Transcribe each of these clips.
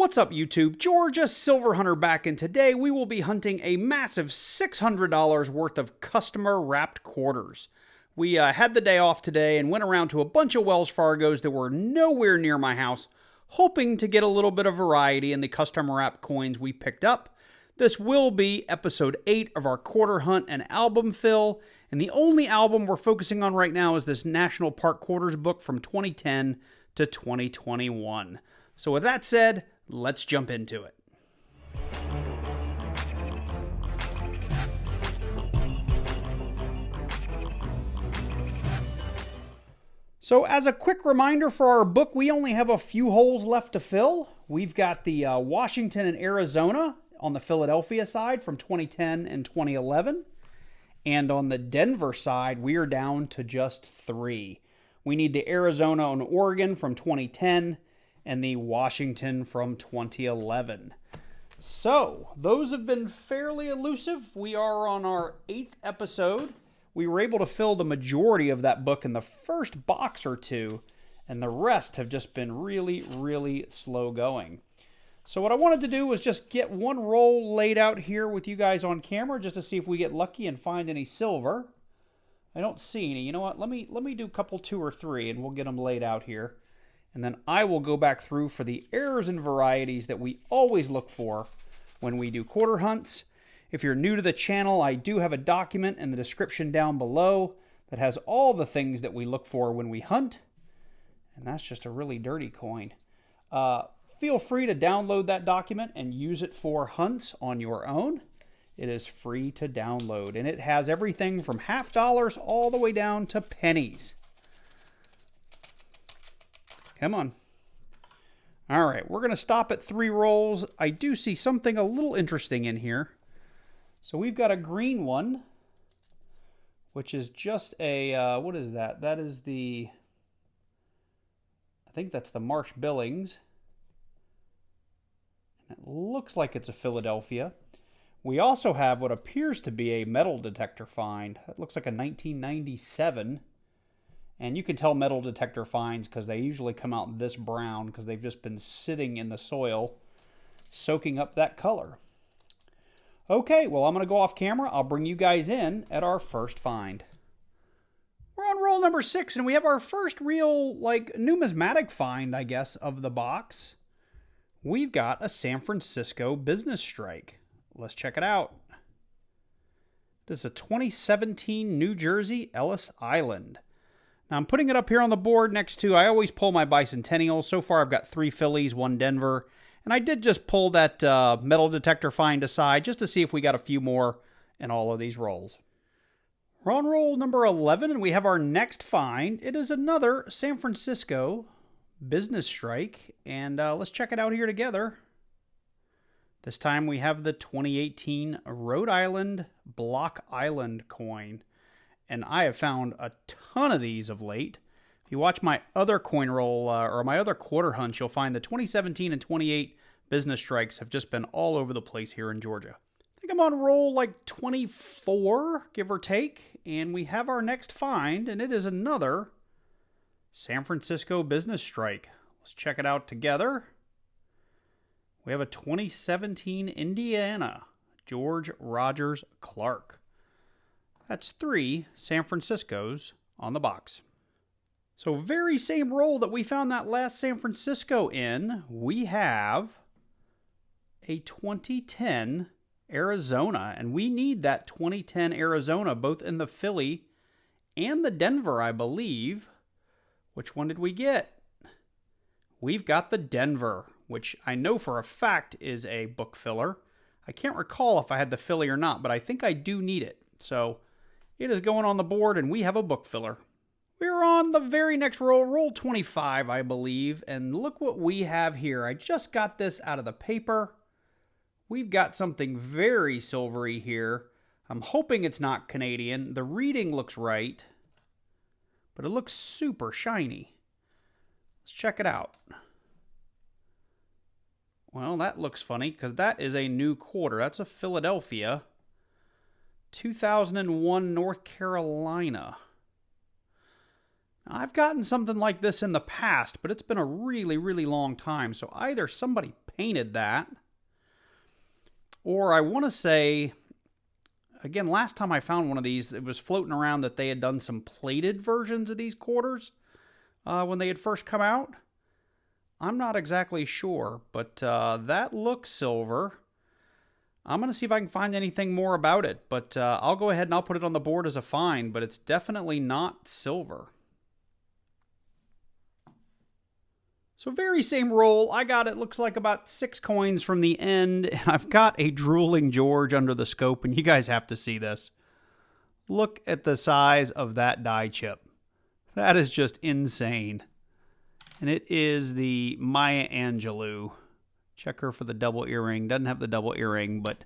What's up, YouTube? Georgia Silver Hunter back, and today we will be hunting a massive $600 worth of customer wrapped quarters. We had the day off today and went around to a bunch of Wells Fargos that were nowhere near my house, hoping to get a little bit of variety in the custom wrapped coins we picked up. This will be episode 8 of our quarter hunt and album fill, and the only album we're focusing on right now is this National Park Quarters book from 2010 to 2021. So with that said, let's jump into it. So as a quick reminder for our book, we only have a few holes left to fill. We've got the Washington and Arizona on the Philadelphia side from 2010 and 2011. And on the Denver side, we are down to just 3. We need the Arizona and Oregon from 2010 and the Washington from 2011. So, those have been fairly elusive. We are on our 8th episode. We were able to fill the majority of that book in the first box or two, and the rest have just been really, really slow going. So what I wanted to do was just get one roll laid out here with you guys on camera, just to see if we get lucky and find any silver. I don't see any. You know what? Let me do a couple, 2 or 3, and we'll get them laid out here. And then I will go back through for the errors and varieties that we always look for when we do quarter hunts. If you're new to the channel, I do have a document in the description down below that has all the things that we look for when we hunt. And that's just a really dirty coin. Feel free to download that document and use it for hunts on your own. It is free to download, and it has everything from $half all the way down to pennies. Come on. All right, we're going to stop at 3 rolls. I do see something a little interesting in here. So we've got a green one, which is just a, what is that? That is the, I think that's the Marsh Billings. And it looks like it's a Philadelphia. We also have what appears to be a metal detector find. It looks like a 1997. And you can tell metal detector finds because they usually come out this brown because they've just been sitting in the soil, soaking up that color. Okay, well, I'm going to go off camera. I'll bring you guys in at our first find. We're on roll number 6, and we have our first real, numismatic find, I guess, of the box. We've got a San Francisco business strike. Let's check it out. This is a 2017 New Jersey Ellis Island. Now, I'm putting it up here on the board next to, I always pull my bicentennials. So far, I've got 3 Phillies, 1 Denver. And I did just pull that metal detector find aside just to see if we got a few more in all of these rolls. We're on roll number 11, and we have our next find. It is another San Francisco business strike. And let's check it out here together. This time we have the 2018 Rhode Island Block Island coin. And I have found a ton of these of late. If you watch my other coin roll or my other quarter hunts, you'll find the 2017 and 28 business strikes have just been all over the place here in Georgia. I think I'm on roll like 24, give or take. And we have our next find, and it is another San Francisco business strike. Let's check it out together. We have a 2017 Indiana George Rogers Clark. That's 3 San Franciscos on the box. So very same roll that we found that last San Francisco in, we have a 2010 Arizona. And we need that 2010 Arizona both in the Philly and the Denver, I believe. Which one did we get? We've got the Denver, which I know for a fact is a book filler. I can't recall if I had the Philly or not, but I think I do need it. So it is going on the board, and we have a book filler. We're on the very next roll, roll 25, I believe, and look what we have here. I just got this out of the paper. We've got something very silvery here. I'm hoping it's not Canadian. The reading looks right, but it looks super shiny. Let's check it out. Well, that looks funny because that is a new quarter. That's a Philadelphia. 2001 North Carolina. I've gotten something like this in the past, but it's been a really, really long time. So either somebody painted that, or I want to say, again, last time I found one of these, it was floating around that they had done some plated versions of these quarters when they had first come out. I'm not exactly sure, but that looks silver. I'm going to see if I can find anything more about it, but I'll go ahead and I'll put it on the board as a find, but it's definitely not silver. So very same roll. I got, it looks like about 6 coins from the end, and I've got a drooling George under the scope, and you guys have to see this. Look at the size of that die chip. That is just insane. And it is the Maya Angelou. Check her for the double earring. Doesn't have the double earring, but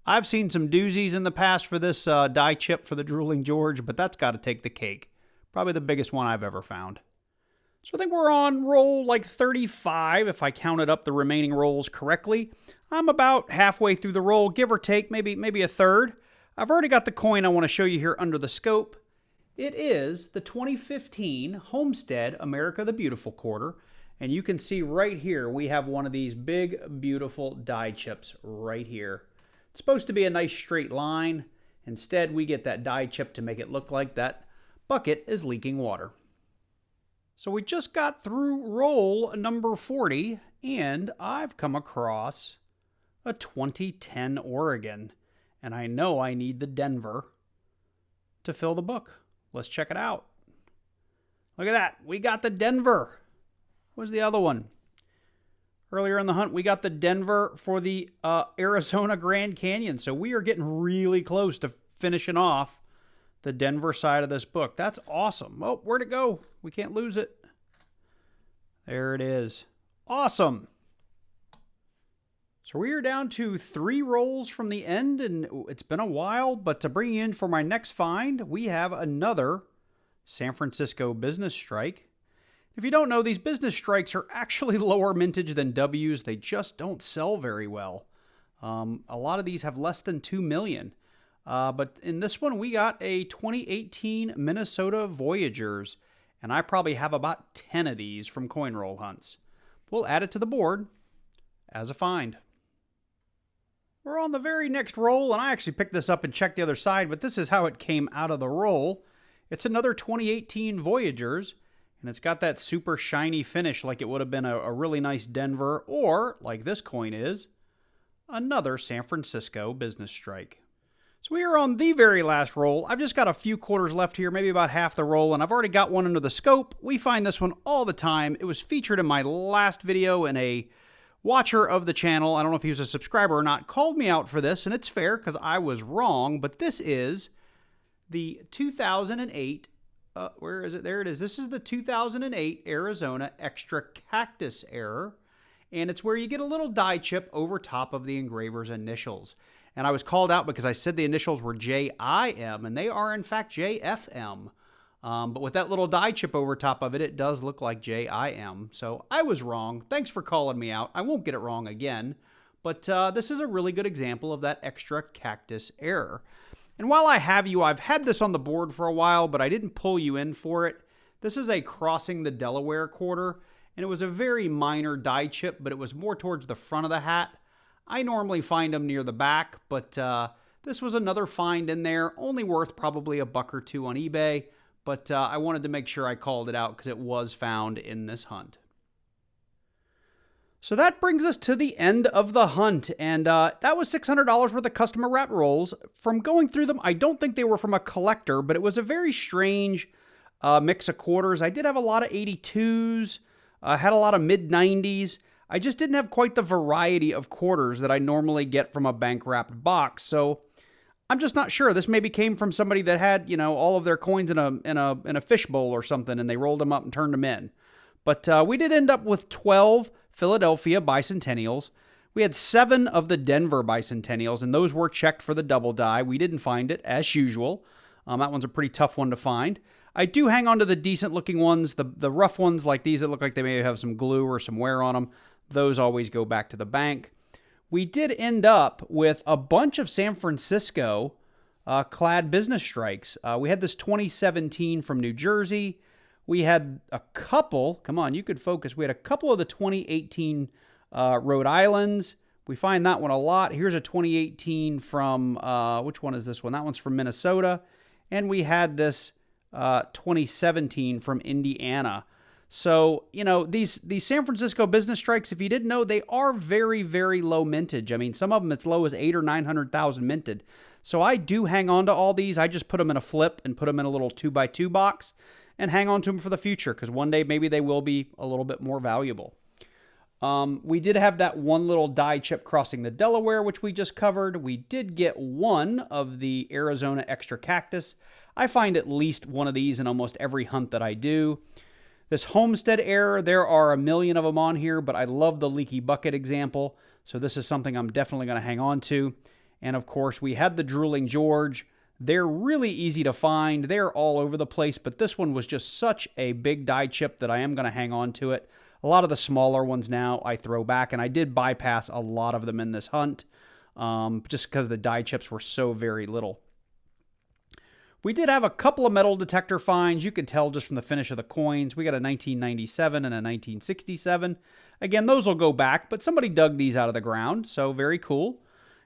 I've seen some doozies in the past for this die chip for the drooling George, but that's got to take the cake. Probably the biggest one I've ever found. So I think we're on roll like 35 if I counted up the remaining rolls correctly. I'm about halfway through the roll, give or take, maybe a third. I've already got the coin I want to show you here under the scope. It is the 2015 Homestead America the Beautiful quarter. And you can see right here, we have one of these big, beautiful die chips right here. It's supposed to be a nice straight line. Instead, we get that die chip to make it look like that bucket is leaking water. So we just got through roll number 40, and I've come across a 2010 Oregon. And I know I need the Denver to fill the book. Let's check it out. Look at that. We got the Denver. What's the other one? Earlier in the hunt, we got the Denver for the Arizona Grand Canyon. So we are getting really close to finishing off the Denver side of this book. That's awesome. Oh, where'd it go? We can't lose it. There it is. Awesome. So we are down to 3 rolls from the end, and it's been a while, but to bring you in for my next find, we have another San Francisco business strike. If you don't know, these business strikes are actually lower mintage than W's. They just don't sell very well. A lot of these have less than 2 million. But in this one, we got a 2018 Minnesota Voyagers, and I probably have about 10 of these from coin roll hunts. We'll add it to the board as a find. We're on the very next roll, and I actually picked this up and checked the other side, but this is how it came out of the roll. It's another 2018 Voyagers, and it's got that super shiny finish like it would have been a really nice Denver, or, like this coin is, another San Francisco business strike. So we are on the very last roll. I've just got a few quarters left here, maybe about half the roll, and I've already got one under the scope. We find this one all the time. It was featured in my last video, and a watcher of the channel, I don't know if he was a subscriber or not, called me out for this, and it's fair because I was wrong, but this is the 2008, where is it? There it is. This is the 2008 Arizona Extra Cactus Error, and it's where you get a little die chip over top of the engraver's initials. And I was called out because I said the initials were JIM, and they are in fact JFM. But with that little die chip over top of it, it does look like JIM. So I was wrong. Thanks for calling me out. I won't get it wrong again. But this is a really good example of that extra cactus error. And while I have you, I've had this on the board for a while, but I didn't pull you in for it. This is a Crossing the Delaware quarter, and it was a very minor die chip, but it was more towards the front of the hat. I normally find them near the back, but this was another find in there, only worth probably $1 or $2 on eBay, but I wanted to make sure I called it out because it was found in this hunt. So that brings us to the end of the hunt, and that was $600 worth of customer wrap rolls. From going through them, I don't think they were from a collector, but it was a very strange mix of quarters. I did have a lot of 82s, had a lot of mid-90s. I just didn't have quite the variety of quarters that I normally get from a bank-wrapped box, so I'm just not sure. This maybe came from somebody that had, you know, all of their coins in a fishbowl or something, and they rolled them up and turned them in. But we did end up with 12 Philadelphia bicentennials. We had 7 of the Denver bicentennials, and those were checked for the double die. We didn't find it, as usual. That one's a pretty tough one to find. I do hang on to the decent-looking ones. The rough ones like these that look like they may have some glue or some wear on them, those always go back to the bank. We did end up with a bunch of San Francisco clad business strikes. We had this 2017 from New Jersey. We had a couple, come on, you could focus. We had a couple of the 2018 Rhode Islands. We find that one a lot. Here's a 2018 from, which one is this one? That one's from Minnesota. And we had this 2017 from Indiana. So, you know, these San Francisco business strikes, if you didn't know, they are very, very low mintage. I mean, some of them as low as 800,000 or 900,000 minted. So I do hang on to all these. I just put them in a flip and put them in a little 2x2 box and hang on to them for the future, because one day maybe they will be a little bit more valuable. We did have that one little die chip crossing the Delaware, which we just covered. We did get one of the Arizona Extra Cactus. I find at least one of these in almost every hunt that I do. This Homestead error, there are a million of them on here, but I love the leaky bucket example, so this is something I'm definitely going to hang on to. And of course, we had the Drooling George. They're really easy to find. They're all over the place, but this one was just such a big die chip that I am going to hang on to it. A lot of the smaller ones now I throw back, and I did bypass a lot of them in this hunt just because the die chips were so very little. We did have a couple of metal detector finds. You can tell just from the finish of the coins. We got a 1997 and a 1967. Again, those will go back, but somebody dug these out of the ground, so very cool.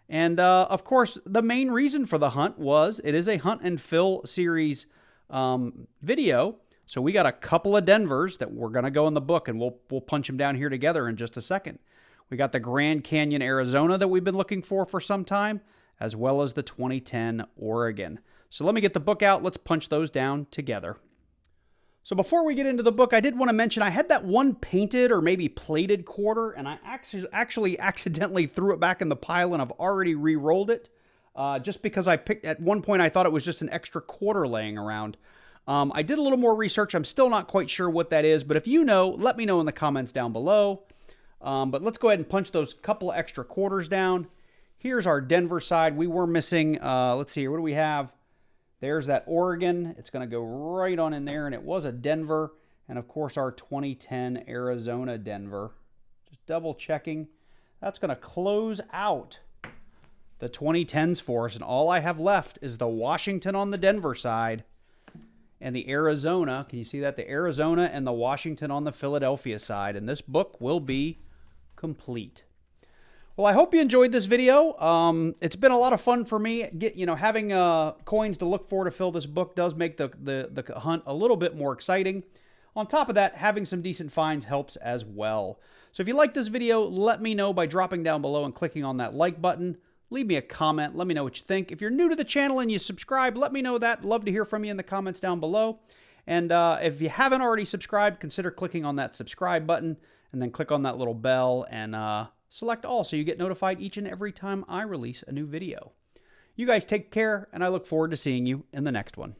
And, of course, the main reason for the hunt was it is a hunt and fill series video. So we got a couple of Denvers that we're going to go in the book, and we'll punch them down here together in just a second. We got the Grand Canyon, Arizona that we've been looking for some time, as well as the 2010 Oregon. So let me get the book out. Let's punch those down together. So before we get into the book, I did want to mention I had that one painted or maybe plated quarter, and I actually accidentally threw it back in the pile, and I've already re-rolled it just because at one point I thought it was just an extra quarter laying around. I did a little more research. I'm still not quite sure what that is, but if you know, let me know in the comments down below. But let's go ahead and punch those couple of extra quarters down. Here's our Denver side. We were missing, let's see here, what do we have? There's that Oregon. It's going to go right on in there, and it was a Denver. And, of course, our 2010 Arizona Denver. Just double checking. That's going to close out the 2010s for us, and all I have left is the Washington on the Denver side and the Arizona. Can you see that? The Arizona and the Washington on the Philadelphia side, and this book will be complete. Well, I hope you enjoyed this video. It's been a lot of fun for me. Having coins to look for to fill this book does make the hunt a little bit more exciting. On top of that, having some decent finds helps as well. So if you like this video, let me know by dropping down below and clicking on that like button. Leave me a comment. Let me know what you think. If you're new to the channel and you subscribe, let me know that. Love to hear from you in the comments down below. And if you haven't already subscribed, consider clicking on that subscribe button and then click on that little bell and select all so you get notified each and every time I release a new video. You guys take care, and I look forward to seeing you in the next one.